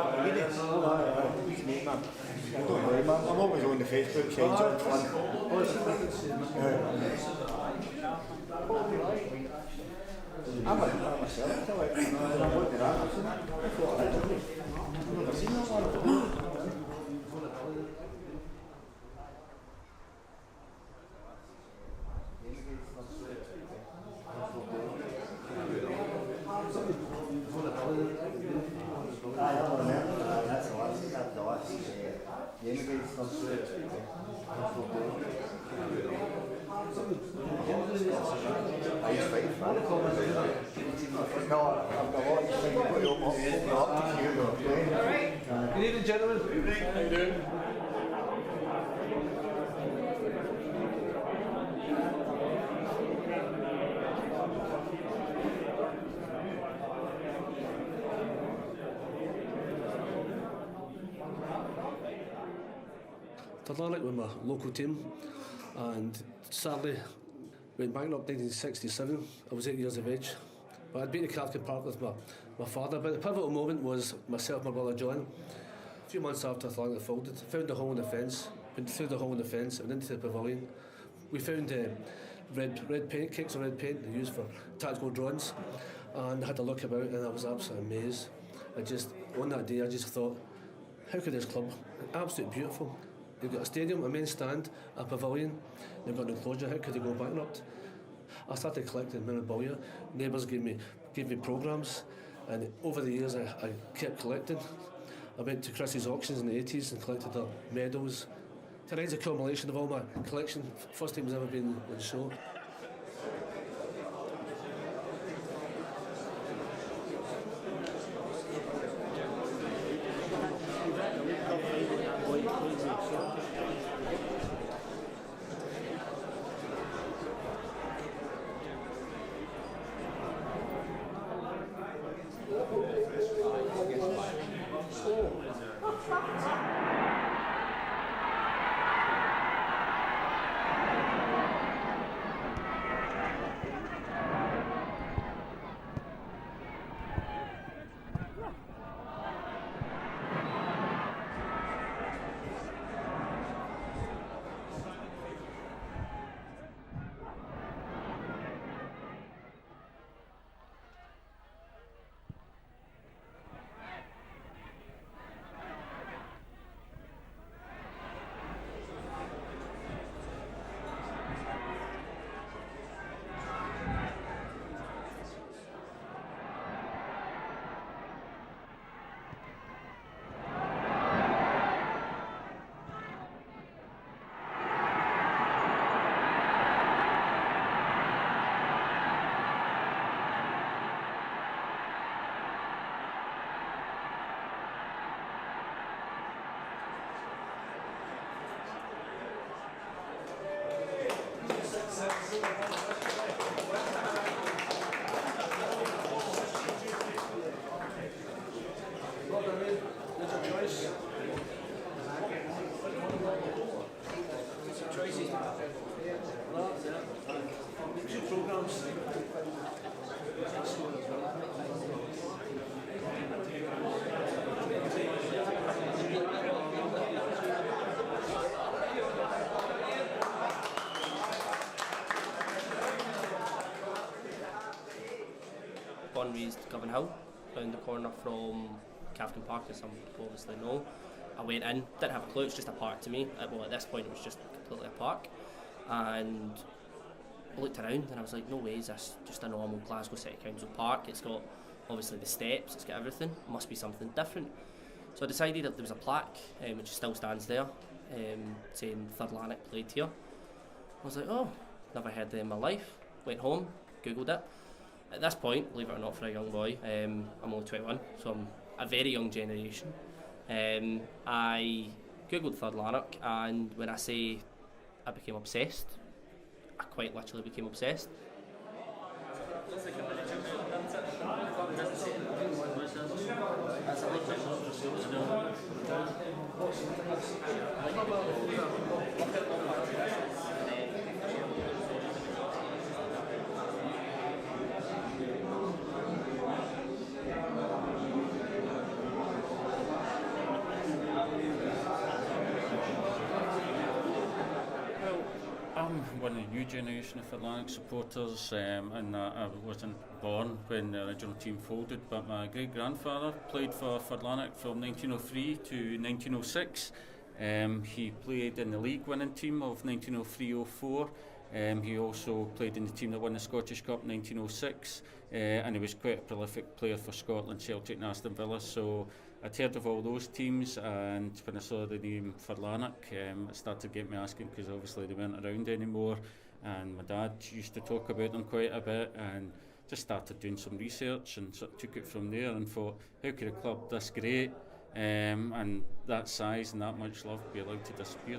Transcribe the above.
start reading it. I don't blame him. I'm always on the Facebook side, John Flynn. I'm a myself, I like, and I looked at that, I thought I'd never seen that one. That's the last. The immigrants from I used to fight no, I've got a lot of things to put up to here. Alright. Good evening, gentlemen. How you doing? Third Lanark with my local team, and sadly went bankrupt in 1967. I was 8 years of age, but I'd been to Cardigan Park with my father. But the pivotal moment was myself and my brother John. A few months after Third Lanark folded, found a hole in the fence, went through the hole in the fence and into the pavilion. We found red paint, cakes of red paint they used for tactical drawings, and I had a look about and I was absolutely amazed. On that day I just thought, how could this club, absolutely beautiful, they've got a stadium, a main stand, a pavilion, they've got an enclosure, how could they go bankrupt? I started collecting memorabilia, neighbours gave me programmes, and over the years I kept collecting. I went to Chris's auctions in the 80s and collected their medals. Tonight's a culmination of all my collection, first time it's ever been on show. Born and raised Govan Hill, round the corner from Cardigan Park, as some people obviously know. I went in, didn't have a clue, it's just a park to me. Well, at this point it was just completely a park. And I looked around and I was like, no way, is this just a normal Glasgow City Council park? It's got obviously the steps, it's got everything, it must be something different. So I decided that there was a plaque, which still stands there, saying Third Lanark played here. I was like, oh, never heard that in my life. Went home, googled it. At this point, believe it or not, for a young boy, I'm only 21, so I'm a very young generation. I googled Third Lanark, and when I say I became obsessed, I quite literally became obsessed. one of the new generation of Third Lanark supporters, and I wasn't born when the original team folded, but my great-grandfather played for Third Lanark from 1903 to 1906. He played in the league winning team of 1903-04. He also played in the team that won the Scottish Cup in 1906, and he was quite a prolific player for Scotland, Celtic and Aston Villa. So I'd heard of all those teams, and when I saw the name Third Lanark, it started to get me asking, because obviously they weren't around anymore, and my dad used to talk about them quite a bit, and just started doing some research and sort of took it from there and thought, how could a club this great and that size and that much love be allowed to disappear?